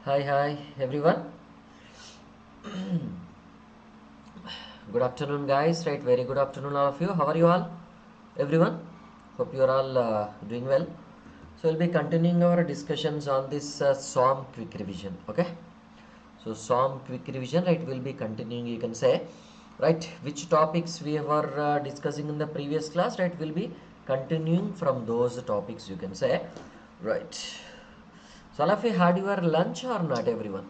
Hi everyone. Good afternoon, guys. Right, very good afternoon, all of you. How are you all, everyone? Hope you are all doing well. So we'll be continuing our discussions on this SOM quick revision. Okay. So SOM quick revision, right? We'll be continuing. You can say, right? Which topics we were discussing in the previous class, right? We'll be continuing from those topics. You can say, right? So all of you had your lunch or not, everyone?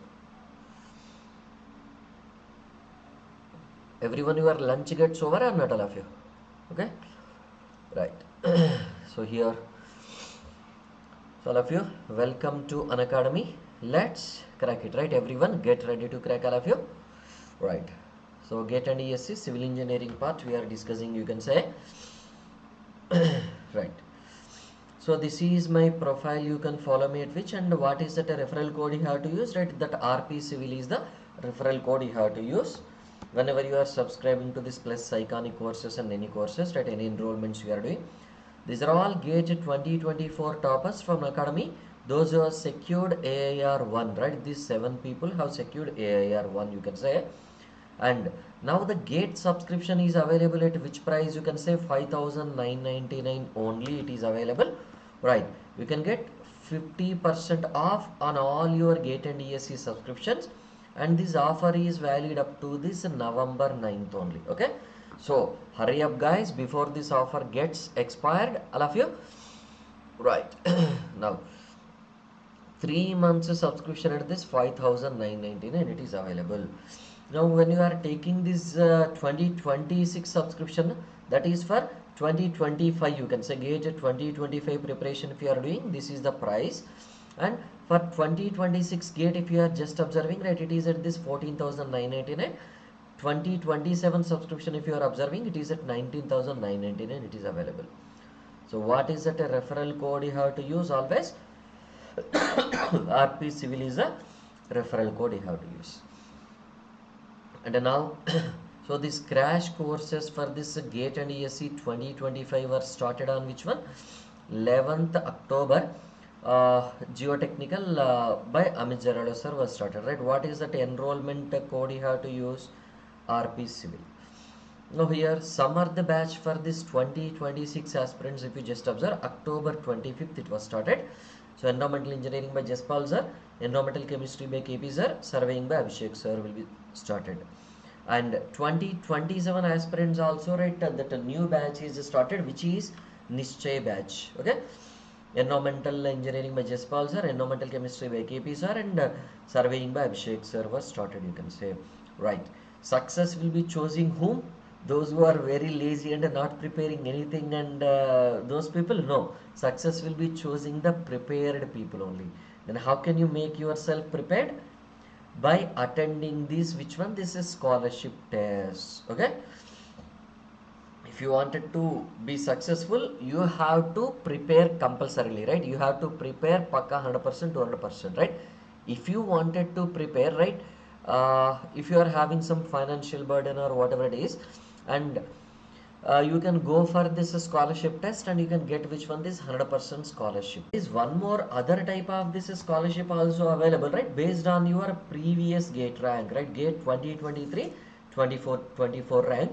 Everyone, your lunch gets over or not, all of you? Okay, right. So here, so all of you, welcome to Unacademy. Let's crack it, right? Everyone get ready to crack, all of you, right? So GATE and ESC civil engineering part we are discussing, you can say. Right, so this is my profile, you can follow me at which, and what is that a referral code you have to use, right? That RP civil is the referral code you have to use whenever you are subscribing to this plus iconic courses and any courses, right? Any enrollments you are doing. These are all GATE 2024 toppers from Academy. Those who have secured AIR 1, right? These 7 people have secured AIR 1, you can say. And now the GATE subscription is available at which price? You can say 5,999 only it is available, right? You can get 50% off on all your GATE and ESC subscriptions, and this offer is valid up to this November 9th only. Okay, so hurry up, guys, before this offer gets expired, all of you, right? Now 3 months subscription at this 5,999 it is available. Now when you are taking this 2026 subscription, that is for 2025, you can say GATE 2025 preparation if you are doing, this is the price. And for 2026 GATE, if you are just observing, right, it is at this 14,999. 2027 subscription if you are observing, it is at 19,999 it is available. So what is that a referral code you have to use always? RP civil is a referral code you have to use. And now so these crash courses for this GATE and ESC 2025 were started on which one? 11th October. Geotechnical by Amit Jarado sir was started, right? What is that enrollment code you have to use? RP civil. Now here Samarth batch for this 2026 aspirants, if you just observe, October 25th it was started. So environmental engineering by Jaspal sir, environmental chemistry by KP sir, surveying by Abhishek sir will be started. And 2027 aspirants also, right, that a new batch is started, which is Nischay batch. Okay, environmental engineering by Jaspal sir, environmental chemistry by KP sir, and surveying by Abhishek sir was started, you can say, right? Success will be choosing whom? Those who are very lazy and not preparing anything, and those people, no, success will be choosing the prepared people only. Then how can you make yourself prepared? By attending this, which one? This is scholarship test. Okay, if you wanted to be successful, you have to prepare compulsorily, right? You have to prepare pakka 100% to 100%, right? If you wanted to prepare, right, if you are having some financial burden or whatever it is, and you can go for this scholarship test and you can get which one? This 100% scholarship. There is one more other type of this scholarship also available, right, based on your previous GATE rank, right? GATE 2023 24 rank,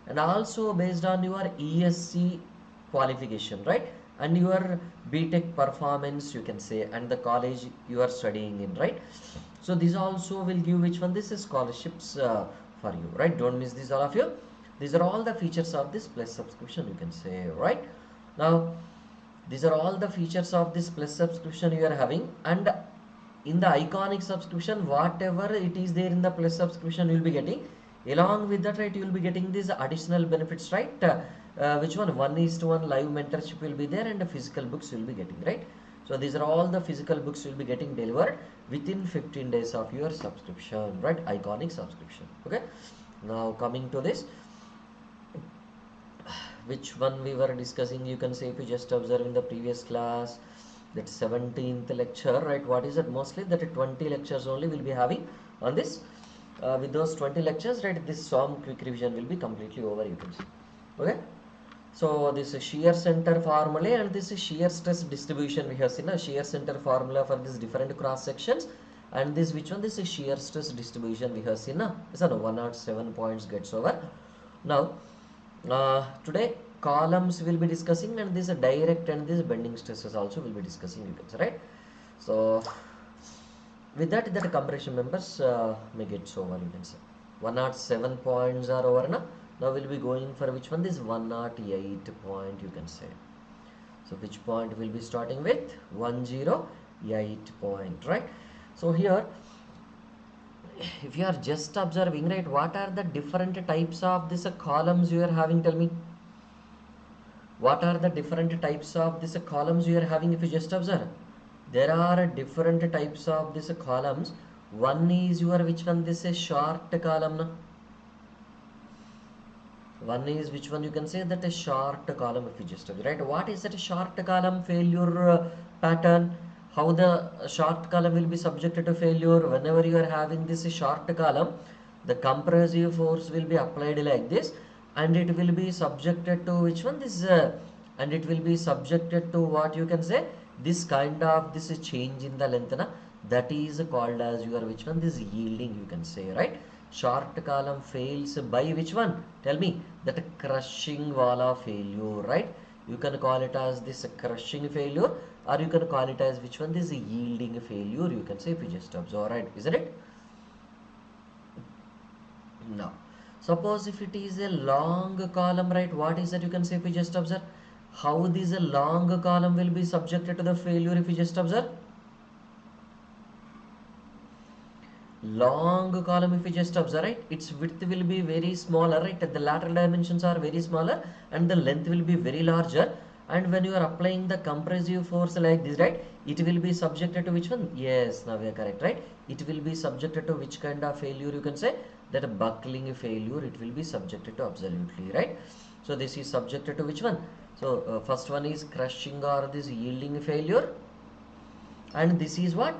and also based on your ESC qualification, right, and your BTech performance, you can say, and the college you are studying in, right? So these also will give which one? This is scholarships for you, right? Don't miss this, all of you. These are all the features of this plus subscription, you can say, right? Now these are all the features of this plus subscription you are having, and in the iconic subscription, whatever it is there in the plus subscription, you will be getting. Along with that, right, you will be getting these additional benefits, right? Which one? 1:1 live mentorship will be there, and physical books you will be getting, right? So these are all the physical books you will be getting delivered within 15 days of your subscription, right? Iconic subscription. Okay, now coming to this, which one we were discussing, you can say, if you just observe in the previous class, that 17th lecture, right? What is it? Mostly that 20 lectures only will be having on this. With those 20 lectures, right, this SOM quick revision will be completely over, you can see. Okay, so this is shear center formula and this is shear stress distribution. We have seen a shear center formula for these different cross sections, and this which one, this is shear stress distribution we have seen, is 107 points gets over. Now today columns will be discussing, and this direct and this bending stresses also will be discussing, you can say, right? So with that compression members may get over, you can say. 107 points are over now. Now we'll be going for which one, this 108 point, you can say. So which point will be starting with 108 point, right? So here if you are just observing, right, what are the different types of this columns you are having? Tell me, what are the different types of this columns you are having? If you just observe, there are different types of this columns. One is your which one, this is short column, no? One is which one, you can say that a short column. If you just observe, right, what is that a short column failure pattern? How the short column will be subjected to failure? Whenever you are having this short column, the compressive force will be applied like this, and it will be subjected to which one, this and it will be subjected to what you can say, this kind of this change in the length, na? That is called as your which one, this yielding, you can say, right? Short column fails by which one? Tell me, that crushing wala failure, right? You can call it as this crushing failure, or you can call it as which one, this yielding failure, you can say, if you just observe, right? Isn't it? Now suppose if it is a long column, right, what is that, you can say, if you just observe, how this a long column will be subjected to the failure? If you just observe, long column, if you just observe, right, its width will be very smaller, right? The lateral dimensions are very smaller and the length will be very larger, and when you are applying the compressive force like this, right, it will be subjected to which one? Yes, now we are correct, right? It will be subjected to which kind of failure, you can say, that a buckling failure it will be subjected to, absolutely right. So this is subjected to which one? So first one is crushing or this yielding failure, and this is what?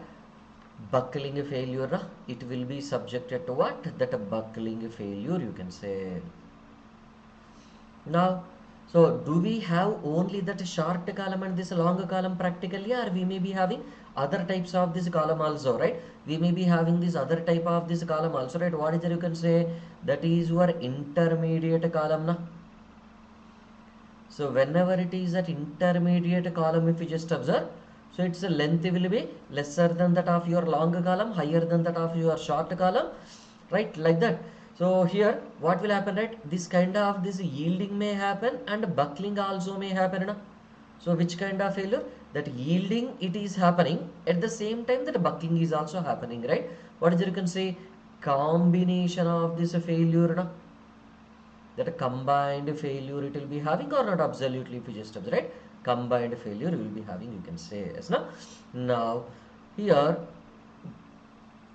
Buckling failure. It will be subjected to what? That a buckling failure, you can say. Now so do we have only that short column and this long column practically, or we may be having other types of this column also, right? We may be having this other type of this column also, right? What is that, you can say, that is your intermediate column, na? So whenever it is that intermediate column, if you just observe, so its length will be lesser than that of your long column, higher than that of your short column, right? Like that. So here what will happen, right? This kind of this yielding may happen and buckling also may happen, na? So which kind of failure? That yielding it is happening, at the same time that buckling is also happening, right? What is it, you can say, combination of this failure, na? That a combined failure it will be having, or not? Absolutely, if you just observe, right, combined failure you will be having, you can say, yes, no? Now here,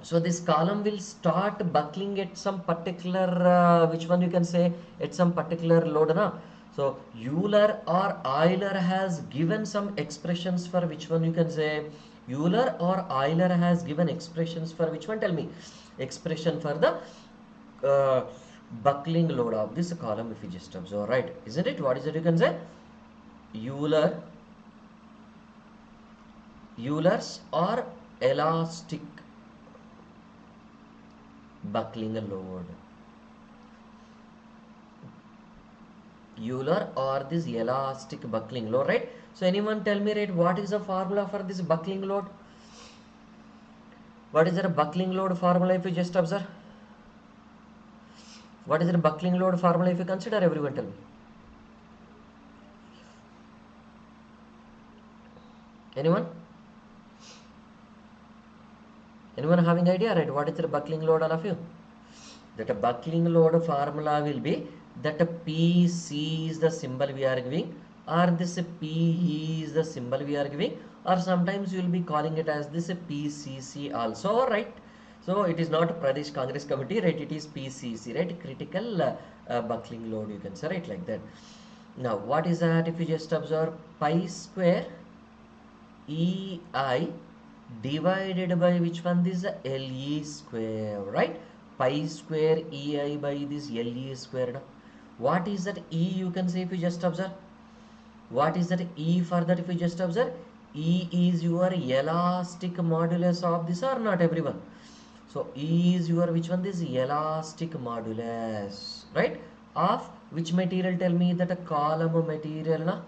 so this column will start buckling at some particular which one, you can say, at some particular load, na? So Euler or Euler has given some expressions for which one, you can say, Euler or Euler has given expressions for which one? Tell me, expression for the buckling load of this column, if you just observe, right? Isn't it? What is it, you can say? Euler's or elastic buckling load. Euler or this elastic buckling load, right? So anyone tell me, right, what is the formula for this buckling load? What is the buckling load formula, if you just observe? What is the buckling load formula, if you consider? Everyone tell me. Anyone? Anyone having idea, right? What is the buckling load, all of you? That a buckling load formula will be that a PC is the symbol we are giving, or this PE is the symbol we are giving, or sometimes you will be calling it as this PCC also, right? So it is not Pradesh Congress Committee, right? It is PCC, right? Critical buckling load, you can say, right? Like that. Now what is that? If you just observe, pi square EI divided by which one? This LE square, right? Pi square EI by this LE squared. What is that E, you can say, if you just observe? What is that E for that, if you just observe? E is your elastic modulus of this or not, everyone? So E is your, which one? This elastic modulus, right? Of which material? Tell me that a column material, na?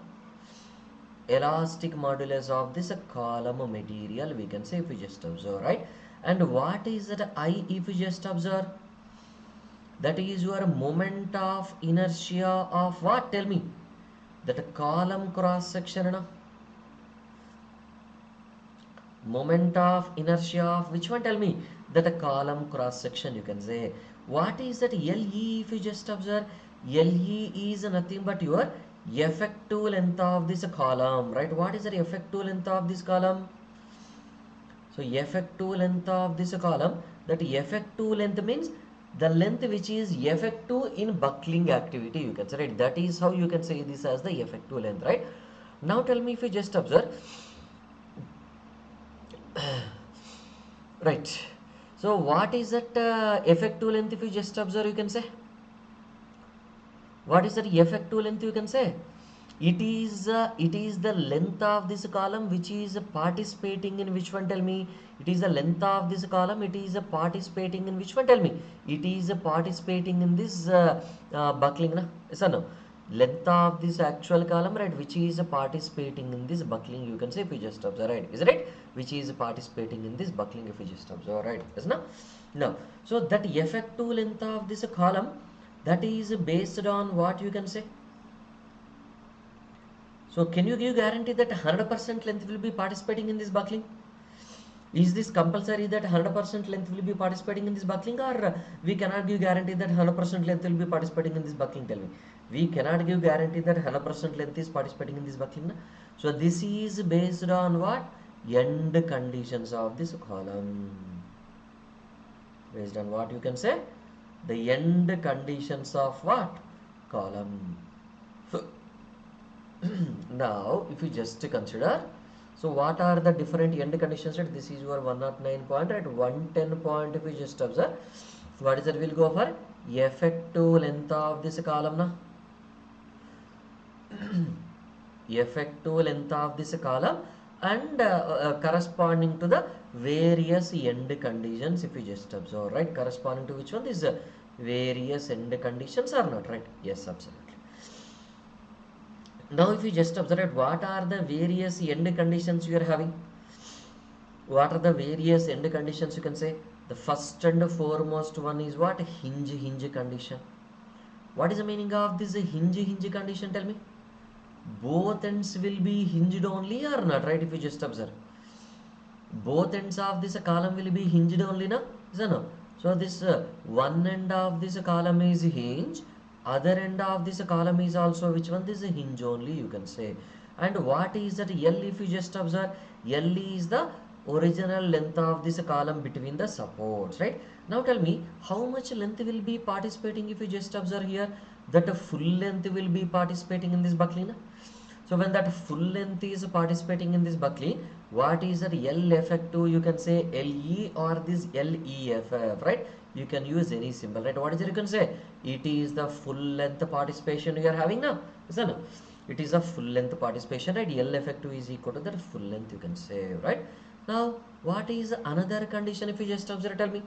Elastic modulus of this column material, we can say, if we just observe, right? And what is that I, if we just observe? That is your moment of inertia of what? Tell me. That a column cross section, na? Moment of inertia of which one? Tell me. That a column cross section, you can say. What is that LE, if you just observe? LE is nothing but your effective length of this column, right? What is the effective length of this column? So effective length of this column, that effective length means the length which is effective in buckling activity, you can say, right? That is how you can say this as the effective length, right? Now tell me, if you just observe, right? So what is that effective length, if you just observe, you can say? What is that effective length, you can say? It is the length of this column which is participating in which one? Tell me. It is the length of this column. It is participating in which one? Tell me. It is participating in this buckling, na? Yes or no? Length of this actual column, right? Which is participating in this buckling, you can say, if you just observe, right? Is it right? Which is participating in this buckling, if you just observe, right? Yes, no? No. So that effective length of this column, that is based on what, you can say? So can you give guarantee that 100% length will be participating in this buckling? Is this compulsory that 100% length will be participating in this buckling, or we cannot give guarantee that 100% length will be participating in this buckling? Tell me. We cannot give guarantee that 100% length is participating in this buckling. So this is based on what? End conditions of this column. Based on what, you can say? The end conditions of what? Column. Now if you just consider, so what are the different end conditions? Right? This is your 109 point, right? 110 point, if you just observe, what is that? We'll go for effective length of this column, na? Effective length of this column, and corresponding to the various end conditions, if you just observe, right? Corresponding to which one? This various end conditions or not, right? Yes, absolutely. Now if you just observe, what are the various end conditions you are having? What are the various end conditions, you can say? The first and foremost one is what? Hinge condition. What is the meaning of this hinge condition? Tell me. Both ends will be hinged only or not, right? If you just observe, both ends of this column will be hinged only, na? Is that no? So this one end of this column is hinge, other end of this column is also which one? This is hinge only, you can say. And what is that L, if you just observe? L is the original length of this column between the supports, right? Now tell me, how much length will be participating, if you just observe here? That a full length will be participating in this buckling, na? So when that full length is participating in this buckling, what is that L effective? You can say LE or this LEFF, right? You can use any symbol, right? What is it? You can say it is the full length participation you are having now. Is that no? It is a full length participation, right? L effective is equal to that full length, you can say, right? Now what is another condition, if you just observe? Tell me.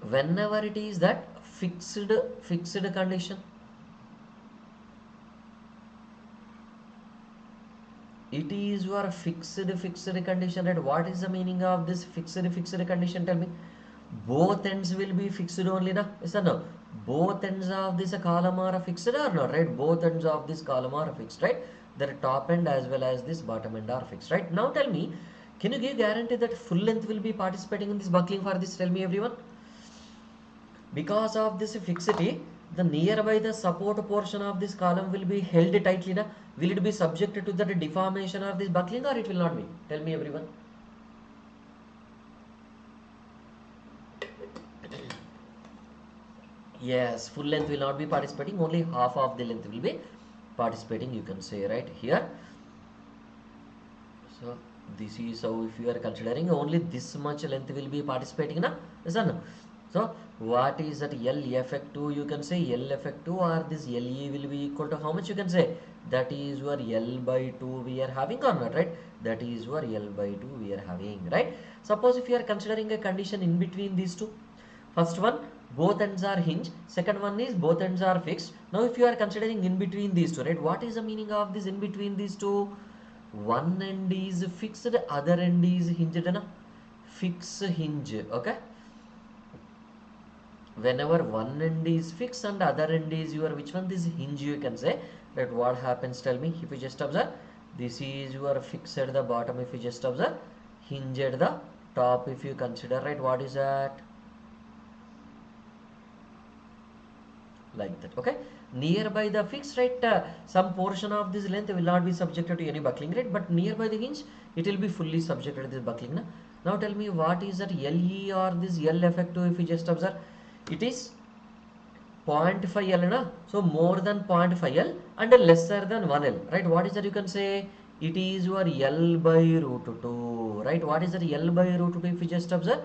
Whenever it is that fixed condition, it is your fixed condition, right? What is the meaning of this fixed condition? Tell me. Both ends will be fixed only, na? Yes or no? Both ends of this column are fixed or not, right? Both ends of this column are fixed, right? The top end as well as this bottom end are fixed, right? Now tell me, can you give guarantee that full length will be participating in this buckling for this? Tell me, everyone. Because of this fixity, the nearby the support portion of this column will be held tightly, na? Will it be subjected to the deformation of this buckling, or it will not be? Tell me, everyone. Yes, full length will not be participating, only half of the length will be participating, you can say, right here. So this is how, if you are considering only this much length will be participating, na? Yes or no? So what is that L effective? You can say L effective or this LE will be equal to how much? You can say that is your L by 2 we are having or not, right? That is your L by 2 we are having, right? Suppose if you are considering a condition in between these two, first one both ends are hinged, second one is both ends are fixed. Now if you are considering in between these two, right, what is the meaning of this in between these two? One end is fixed, other end is hinged, na? Fix hinge, okay? Whenever one end is fixed and other end is your which one, this hinge, you can say that what happens, tell me. If you just observe, this is your fixed at the bottom, if you just observe, hinge at the top if you consider, right? What is that? Like that, okay? Nearby the fixed, right, some portion of this length will not be subjected to any buckling, right? But nearby the hinge it will be fully subjected to this buckling, na? Now tell me what is that LE or this L effective if you just observe, it is 0.5 L, na? So more than 0.5 L and lesser than 1 L, right? What is that you can say? It is your L by root 2, right? What is that L by root 2 if you just observe?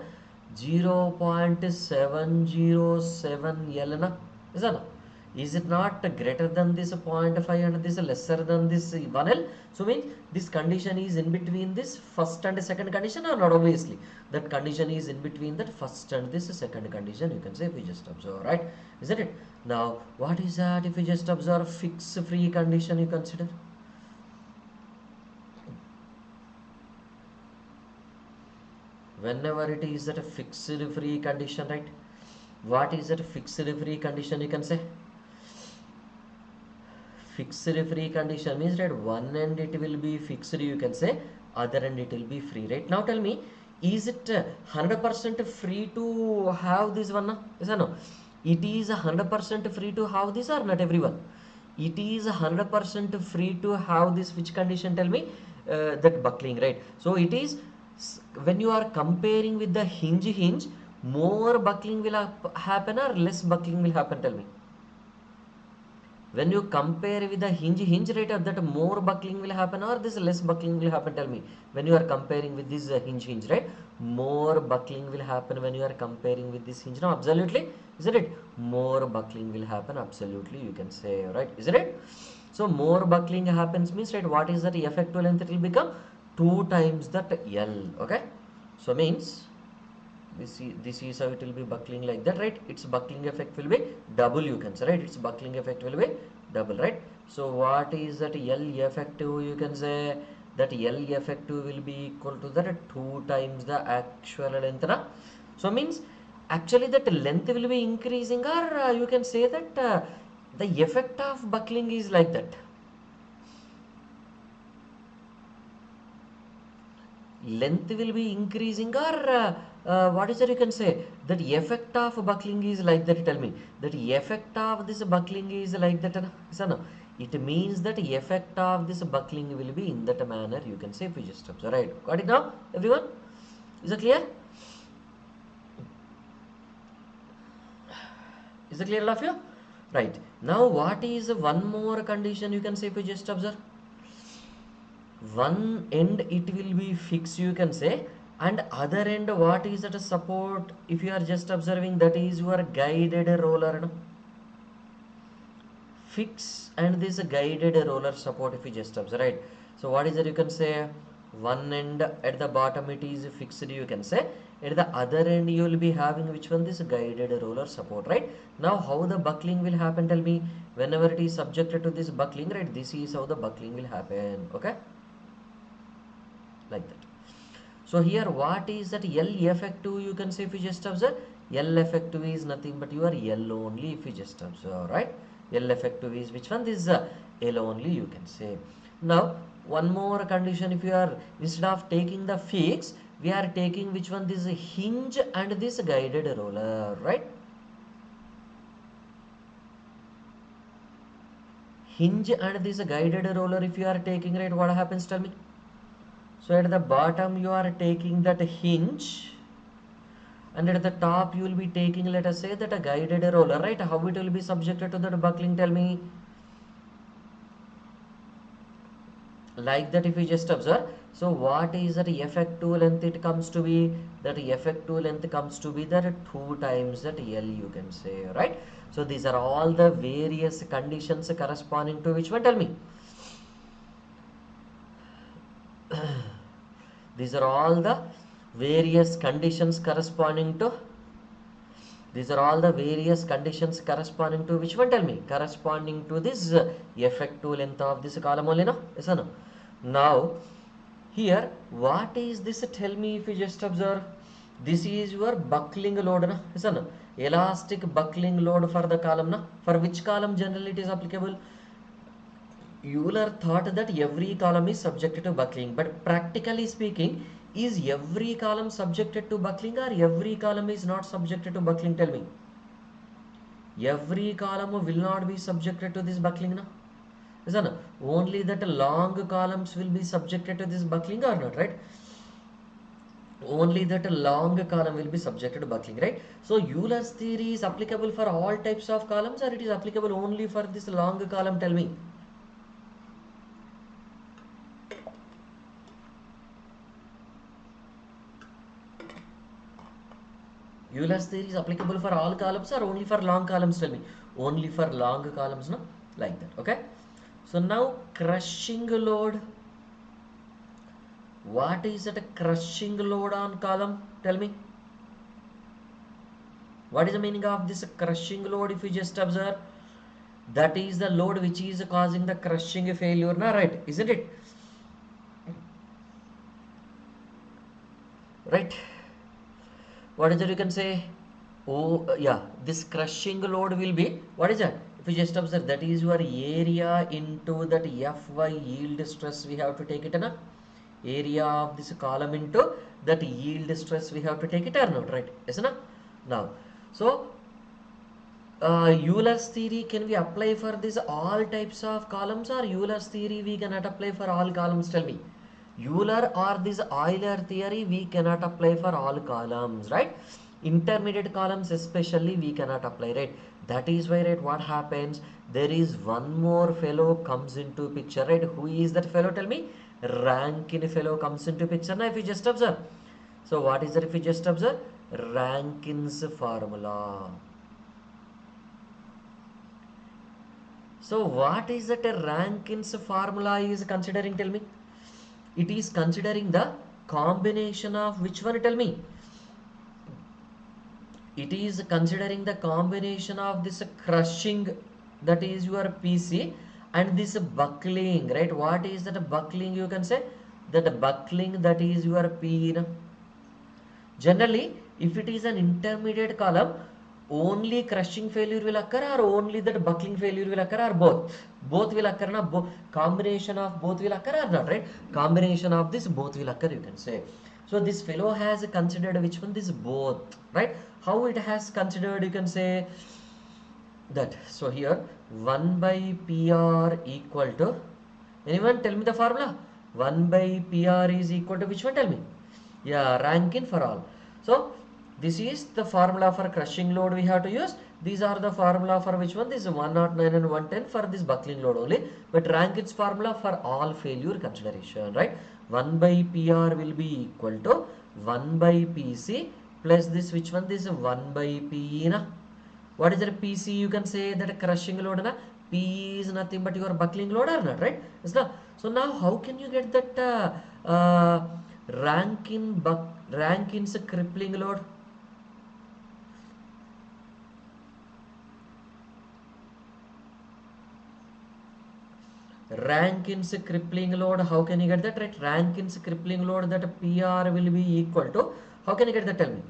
0.707 L, na? Is that? Is it not greater than this 0.5 and this lesser than this 1L? So means this condition is in between this first and second condition or not? Obviously that condition is in between that first and this second condition, you can say, if we just observe, right? Isn't it? Now what is that if we just observe fixed free condition, you consider? Whenever it is that a fixed free condition, right? What is that fixed free condition, you can say? Fixed free condition means that one end it will be fixed, you can say, other end it will be free, right? Now tell me, is it 100% free to have this one? Yes or no? It is 100% free to have this or not, everyone? It is 100% free to have this, which condition, tell me? That buckling, right? So it is, when you are comparing with the hinge, more buckling will happen or less buckling will happen, tell me? When you compare with the hinge rate of that, more buckling will happen or this less buckling will happen, tell me? When you are comparing with this hinge, right? More buckling will happen when you are comparing with this hinge. Now absolutely, isn't it? More buckling will happen, absolutely, you can say, right? Isn't it? So more buckling happens means, right, what is that effective length? It will become 2 times that L, okay? So means this is how it will be buckling, like that, right? Its buckling effect will be double, you can say, right? Its buckling effect will be double, right? So what is that L effective, you can say that L effective will be equal to that 2 times the actual length, na? So means actually that length will be increasing, or you can say that the effect of buckling is like that. Length will be increasing, or what is that you can say that effect of buckling is like that, tell me? That effect of this buckling is like that, so no, it means that effect of this buckling will be in that manner, you can say, if we just observe, right? Got it now, everyone? Is it clear? Is it clear, all of you? Right. Now what is one more condition, you can say, if we just observe? One end it will be fixed, you can say, and other end, what is that support, if you are just observing, that is your guided roller, no? Fix and this guided roller support, if you just observe, right? So what is that you can say? One end at the bottom it is fixed, you can say, at the other end you will be having which one? This guided roller support, right? Now how the buckling will happen, tell me? Whenever it is subjected to this buckling, right, this is how the buckling will happen, okay? Like that. So here what is that L effective, you can say, if you just observe? L effective is nothing but your L only, if you just observe, right? L effective is which one? This is L only, you can say. Now one more condition, if you are, instead of taking the fix, we are taking which one? This hinge and this guided roller, right? Hinge and this guided roller if you are taking, right, what happens, tell me? So at the bottom you are taking that hinge, and at the top you will be taking, let us say, that a guided roller, right? How it will be subjected to that buckling, tell me? Like that, if you just observe. So what is that effective length it comes to be? That effective length comes to be that 2 times that L, you can say, right? So these are all the various conditions corresponding to which one, tell me? These are all the various conditions corresponding to, these are all the various conditions corresponding to which one, tell me, corresponding to this effective length of this column only, no? Yes or no? Now here what is this, tell me, if you just observe, this is your buckling load, na? Yes or no? Elastic buckling load for the column, na? For which column generally it is applicable? Euler thought that every column is subjected to buckling, but practically speaking, is every column subjected to buckling or every column is not subjected to buckling? Tell me. Every column will not be subjected to this buckling, no? Isn't it? Only that long columns will be subjected to this buckling or not, right? Only that long column will be subjected to buckling, right? So Euler's theory is applicable for all types of columns, or it is applicable only for this long column? Tell me. Euler's theory is applicable for all columns or only for long columns? Tell me. Only for long columns, no? Like that, okay? So now crushing load. What is that crushing load on column? Tell me. What is the meaning of this crushing load? If you just observe, that is the load which is causing the crushing failure, na, right? Isn't it? Right? What is it you can say? Oh, yeah, this crushing load will be, what is that? If you just observe, that is your area into that Fy yield stress, we have to take it, na? Area of this column into that yield stress, we have to take it or not, right? Yes, na? Now, so Euler's theory can we apply for this all types of columns, or Euler's theory we cannot apply for all columns? Tell me. Euler or this Euler theory we cannot apply for all columns, right? Intermediate columns especially we cannot apply, right? That is why, right, what happens, there is one more fellow comes into picture, right? Who is that fellow? Tell me. Rankine fellow comes into picture. Now if you just observe, so what is that? If you just observe, Rankine's formula. So what is that Rankine's formula is considering? Tell me. It is considering the combination of which one? Tell me. It is considering the combination of this crushing, that is your PC, and this buckling, right? What is that buckling? You can say that buckling, that is your P. Generally, if it is an intermediate column, only crushing failure will occur, or only that buckling failure will occur, or both? Both will occur, na? Combination of both will occur or not, right? Combination of this both will occur, you can say. So this fellow has considered which one? This both, right? How it has considered, you can say that. So here 1 by PR equal to, anyone tell me the formula? 1 by PR is equal to which one? Tell me. Yeah, Rankine for all. So this is the formula for crushing load we have to use. These are the formula for which one? This is 109 and 110 for this buckling load only. But Rankine's formula for all failure consideration, right? 1 by PR will be equal to 1 by PC plus this which one? This is 1 by PE, na? What is that PC? You can say that crushing load, na? P is nothing but your buckling load or not, right? So now how can you get that Rankine's crippling load? Rankine's crippling load, how can you get that, right? Rankine's crippling load, that PR will be equal to, how can you get that? Tell me.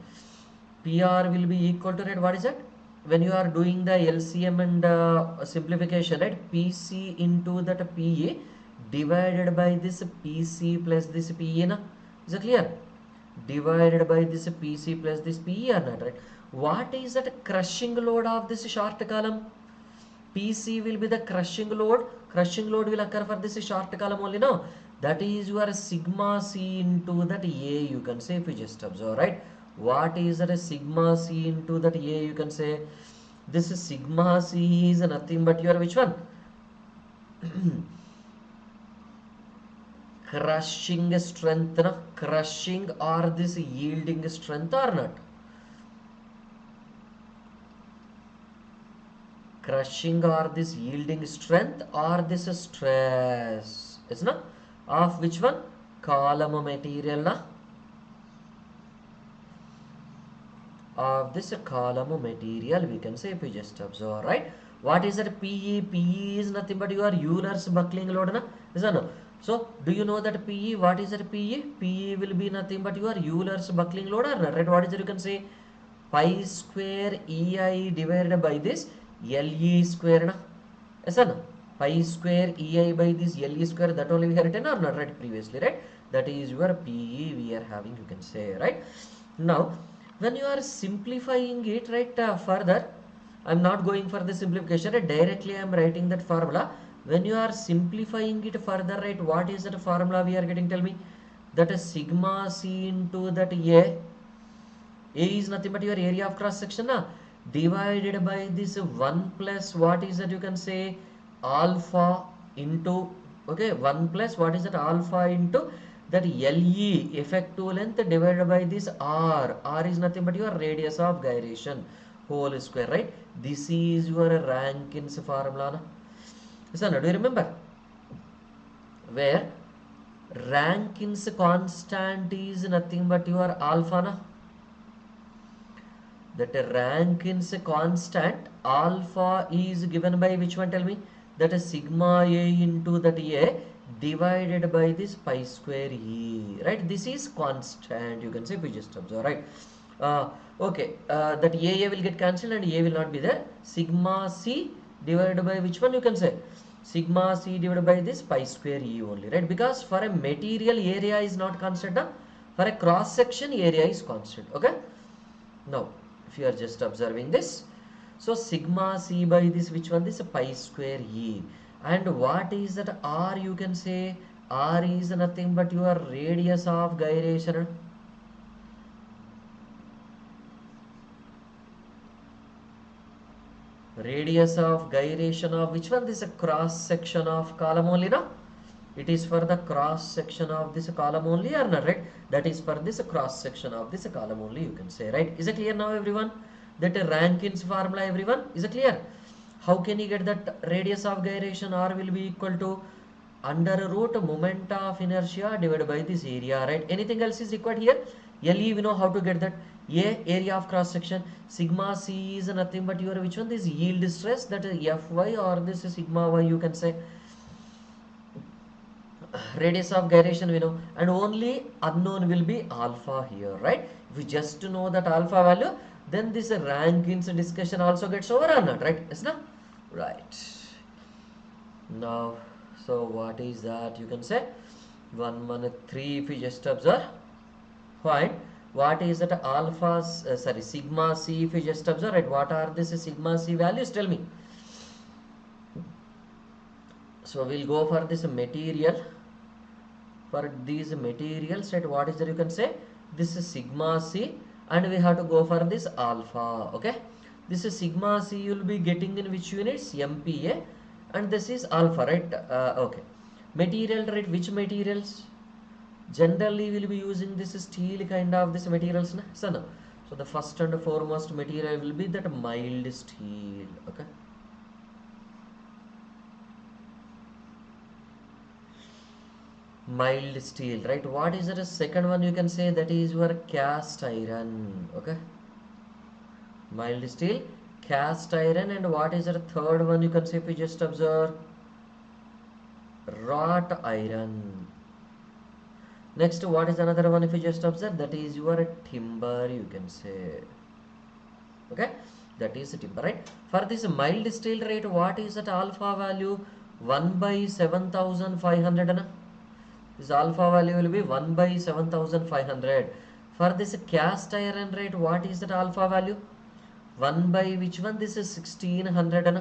PR will be equal to, right, what is that? When you are doing the LCM and simplification, right? PC into that PA divided by this PC plus this PA, na? Is it clear? Divided by this PC plus this PE or not, right? What is that crushing load of this short column? PC will be the crushing load. Crushing load will occur for this short column only, no? That is your sigma C into that A, you can say, if you just observe, right? What is that sigma C into that A, you can say? This is sigma C is nothing but your which one? Crushing strength, na? Crushing or this yielding strength or not? Crushing or this yielding strength or this stress, is not? Of which one? column material na, of this column material, we can say, if you just observe, right? What is that PE? PE is nothing but your Euler's buckling load na, is that no? So do you know that PE? What is that PE? PE will be nothing but your Euler's buckling load, right? What is it? You can say pi square EI divided by this LE square na, is that no? Pi square EI by this LE square, that only we have written or not, right? Previously, right? That is your PE we are having, you can say, right? Now when you are simplifying it, right, further, I'm not going for the simplification, right? Directly I am writing that formula. When you are simplifying it further, right, what is that formula we are getting? Tell me. That is sigma c into that A is nothing but your area of cross section divided by this 1 plus what is that, you can say, alpha into, okay, 1 plus what is that, alpha into that LE effective length divided by this R. R is nothing but your radius of gyration whole square, right? This is your Rankin's formula na? So now do you remember where Rankin's constant is nothing but your alpha na? That Rankin's constant alpha is given by which one? Tell me. That is sigma A into that A divided by this pi square E, right? This is constant, you can say, if you just observe, right? Okay, that A will get cancelled and A will not be there. Sigma C divided by which one, you can say? Sigma C divided by this pi square E only, right? Because for a material area is not constant, for a cross section area is constant, okay? Now if you are just observing this, so sigma C by this which one, this pi square E, and what is that R, you can say R is nothing but your radius of gyration, radius of gyration of which one, this cross section of column only na, it is for the cross section of this column only or not, right? That is for this cross section of this column only, you can say, right? Is it clear now everyone? That Rankin's formula, everyone, is it clear? How can you get that radius of gyration R will be equal to under root moment of inertia divided by this area, right? Anything else is required here? LE we know how to get that. A, area of cross section. Sigma C is nothing but your which one, this yield stress, that is Fy, or this is sigma Y, you can say. Radius of gyration we know, and only unknown will be alpha here, right? If you just know that alpha value, then this Rankin's discussion also gets over or not, right? Yes, no? Right. Now, so what is that, you can say 113, if you just observe, fine. What is that alpha, sorry, sigma C, if you just observe, right? What are this sigma C values? Tell me. So we'll go for this material. For these materials, right, what is that, you can say this is sigma C, and we have to go for this alpha, okay? This is sigma C, you will be getting in which units? MPa, and this is alpha, right? Okay, material, right? Which materials? Generally we will be using this steel kind of this materials na? So no, so the first and foremost material will be that mild steel, okay? Mild steel, right? What is the second one, you can say that is your cast iron, okay? Mild steel, cast iron, and what is the third one, you can say, if you just observe, wrought iron. Next, what is another one, if you just observe, that is your timber, you can say, okay? That is timber, right? For this mild steel, right, what is that alpha value? 1 by 7500 na? This alpha value will be 1 by 7500. For this cast iron, right, what is that alpha value? 1 by which one? This is 1600 na?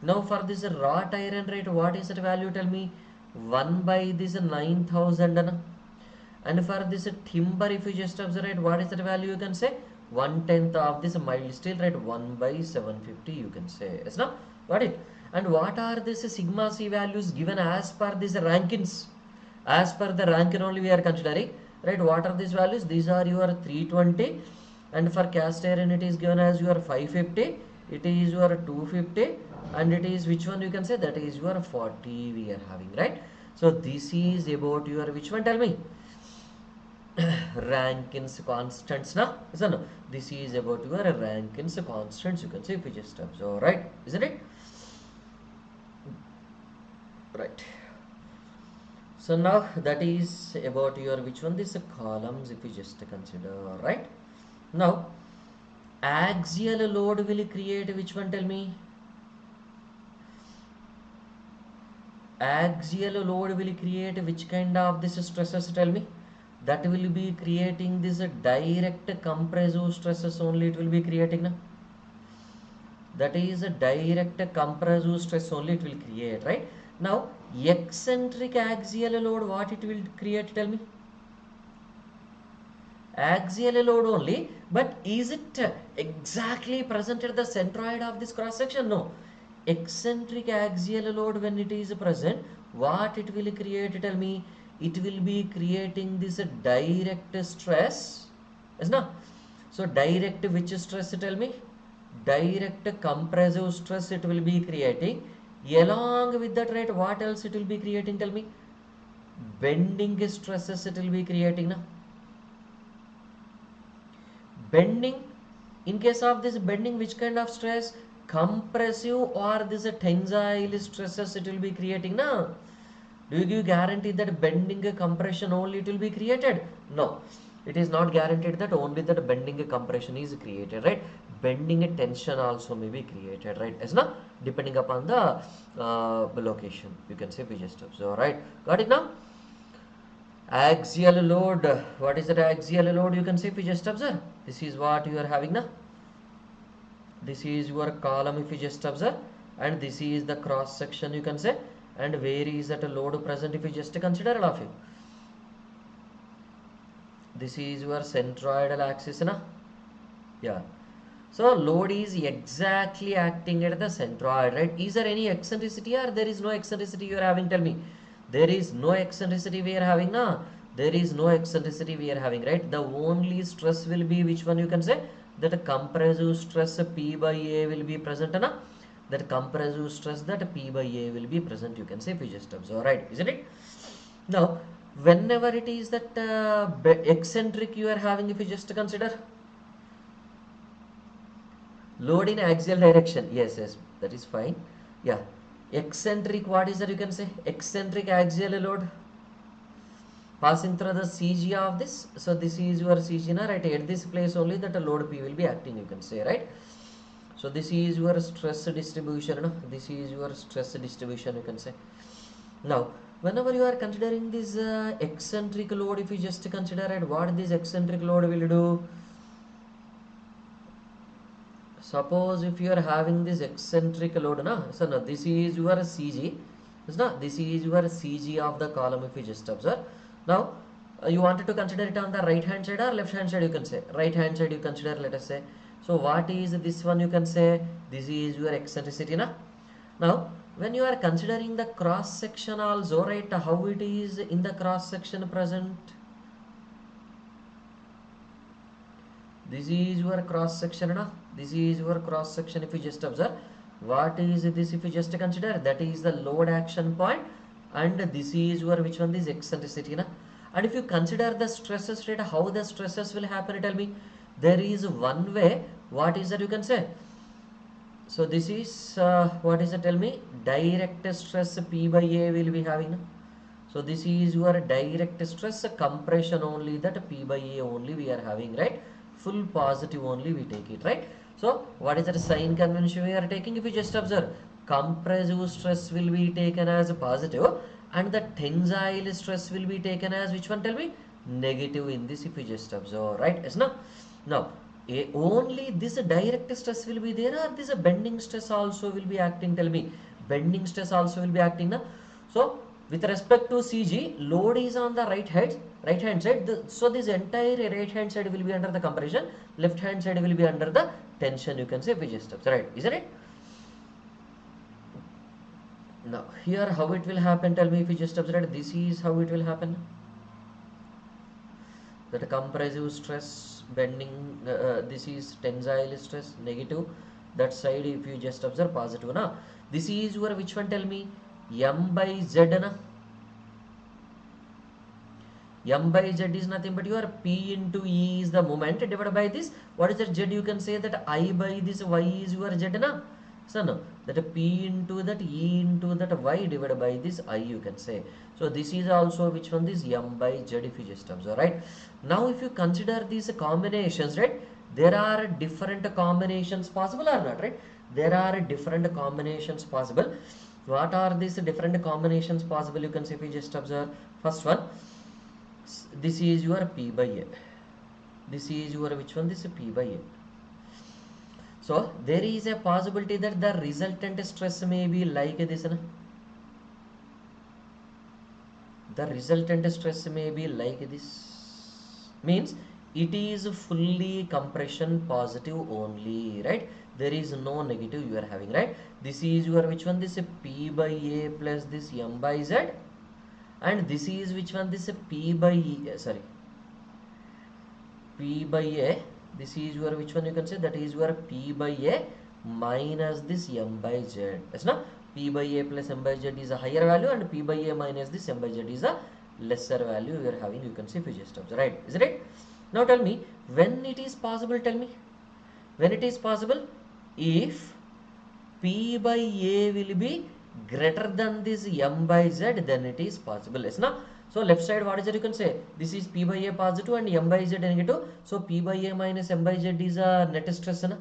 Now for this wrought iron, right, what is that value? Tell me. 1 by this 9000 na? And for this timber, if you just observe, right, what is that value, you can say? 1/10 of this mild steel, right? 1 by 750, you can say. Yes, now got it? And what are this sigma C values given as per this Rankins? As per the Rankin only we are considering, right? What are these values? These are your 320, and for cast iron it is given as your 550, it is your 250, and it is which one, you can say that is your 40 we are having, right? So this is about your which one, tell me? Rankins constants now, isn't it? This is about your Rankins constants, you can say, if you just observe, right? Isn't it? Right. So now that is about your which one, this columns, if you just consider, right? Now axial load will create which one, tell me? Axial load will create which kind of this stresses, tell me? That will be creating this direct compressive stresses only, it will be creating now. That is a direct compressive stress only it will create, right? Now eccentric axial load, what it will create, tell me? Axial load only, but is it exactly present at the centroid of this cross section? No. Eccentric axial load, when it is present, what it will create, tell me? It will be creating this direct stress, is no? So direct which stress, tell me? Direct compressive stress it will be creating. Along with that, right, what else it will be creating, tell me? Bending stresses it will be creating now. Bending, in case of this bending, which kind of stress? Compressive or this tensile stresses it will be creating now. Do you give guarantee that bending compression only it will be created? No, it is not guaranteed that only that bending compression is created, right? Bending tension also may be created, right? As now depending upon the location, you can say we just observe, right? Got it now? Axial load, what is that axial load? You can say if you just observe, this is what you are having now. This is your column if you just observe, and this is the cross section, you can say, and where is that load present if you just consider all of you. This is your centroidal axis na? Yeah. So load is exactly acting at the centroid, right? Is there any eccentricity or there is no eccentricity you are having, tell me? There is no eccentricity we are having na? There is no eccentricity we are having, right? The only stress will be which one, you can say? That compressive stress P by A will be present na? That compressive stress that P by A will be present, you can say, if you just observe, right? Isn't it? Now whenever it is that eccentric you are having, if you just consider load in axial direction, yes, that is fine. Yeah, eccentric, what is that, you can say? Eccentric axial load passing through the CG of this. So this is your CG na, right? At this place only that a load P will be acting, you can say, right? So this is your stress distribution, no? This is your stress distribution, you can say. Now whenever you are considering this eccentric load, if you just consider it, what this eccentric load will do? Suppose if you are having this eccentric load na, so now this is your CG, this is your CG of the column if you just observe. Now you wanted to consider it on the right hand side or left hand side, you can say. Right hand side you consider, let us say. So what is this one, you can say? This is your eccentricity na. Now when you are considering the cross section also, right, how it is in the cross section present? This is your cross section na. This is your cross section if you just observe. What is this if you just consider? That is the load action point, and this is your which one, this eccentricity na. And if you consider the stresses, right, how the stresses will happen, tell me? There is one way, what is that, you can say? So this is what is it, tell me? Direct stress P by A will be having na? So this is your direct stress compression only, that P by A only we are having, right? Full positive only we take it, right? So what is that sign convention we are taking? If you just observe, compressive stress will be taken as positive and the tensile stress will be taken as which one, tell me? Negative in this if you just observe, right? Yes, no? Now only this direct stress will be there, or this bending stress also will be acting, tell me? Bending stress also will be acting na? So with respect to CG, load is on the right hand side. So this entire right hand side will be under the compression, left hand side will be under the tension, you can say, if we just observe, right? Isn't it? Now here how it will happen, tell me if you just observe. This is how it will happen. That compressive stress, bending, this is tensile stress, negative. That side if you just observe, positive na. This is your which one, tell me? M by Z na. M by Z is nothing but your P into E is the moment divided by this. What is that Z? You can say that I by this Y is your Z, na? So no, that P into that E into that Y divided by this I, you can say. So this is also which one? This M by Z, if you just observe, right? Now if you consider these combinations, right, there are different combinations possible or not, right? There are different combinations possible. What are these different combinations possible? You can say, if you just observe first one, this is your P by A, this is your which one? This is P by A. So there is a possibility that the resultant stress may be like this, na? The resultant stress may be like this, means it is fully compression positive only, right? There is no negative you are having, right? This is your which one? This is P by A plus this M by Z, and this is which one? This is P by E, sorry, P by A. This is your which one? You can say that is your P by A minus this M by Z. Yes, na? P by A plus M by Z is a higher value, and P by A minus this M by Z is a lesser value you are having. You can see if you just observe, right? Is it right? Now tell me when it is possible. Tell me when it is possible. If P by A will be greater than this M by Z, then it is possible. Yes, na? So left side, what is it? You can say this is P by A positive and M by Z negative. So P by A minus M by Z is a net stress, na?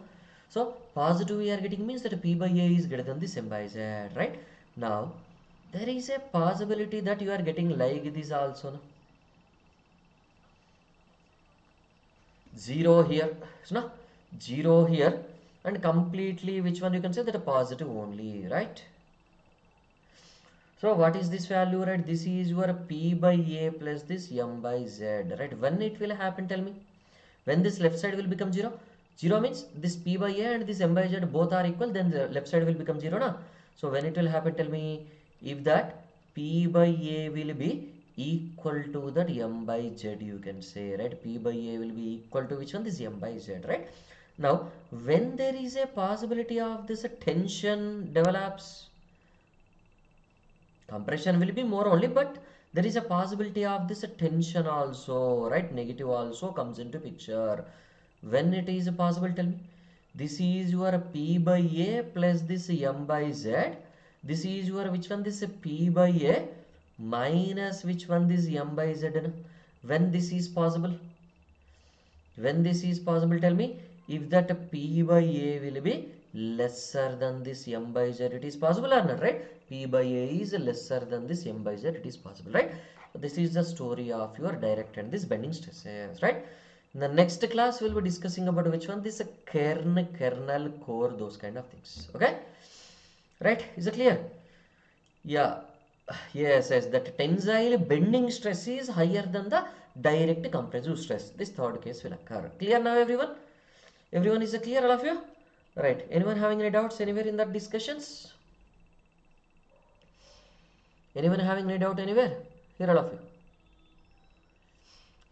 So positive we are getting means that P by A is greater than this M by Z, right? Now there is a possibility that you are getting like this also, na? 0 here, no? 0 here, and completely which one? You can say that a positive only, right? So what is this value, right? This is your P by A plus this M by Z, right? When it will happen, tell me. When this left side will become 0? 0 means this P by A and this M by Z both are equal, then the left side will become 0, na? So when it will happen, tell me, if that P by A will be equal to that M by Z, you can say, right? P by A will be equal to which one? This M by Z, right? Now when there is a possibility of this tension develops, compression will be more only, but there is a possibility of this tension also, right? Negative also comes into picture. When it is possible, tell me. This is your P by A plus this M by Z. This is your which one? This P by A minus which one? This M by Z. When this is possible? When this is possible, tell me. If that P by A will be lesser than this M by Z, it is possible or not, right? P by A is lesser than this M by Z, it is possible, right? So this is the story of your direct and this bending stresses, right? In the next class, we'll be discussing about which one? This kern, kernel, core, those kind of things, okay? Right? Is it clear? Yeah. Yes, that tensile bending stress is higher than the direct compressive stress. This third case will occur. Clear now, everyone? Everyone is clear, all of you? Right. Anyone having any doubts anywhere in that discussions? Anyone having any doubt anywhere? Here, all of you.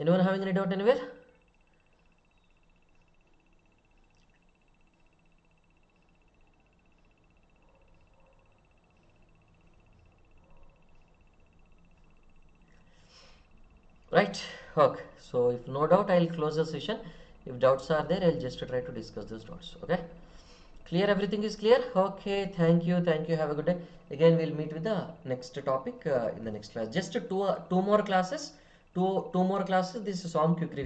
Anyone having any doubt anywhere? Right. Okay. So if no doubt, I'll close the session. If doubts are there, I'll just try to discuss those doubts. Okay. Clear? Everything is clear? Okay. Thank you. Thank you. Have a good day. Again, we'll meet with the next topic in the next class. Just two more classes. Two more classes. This is SOM quick revision.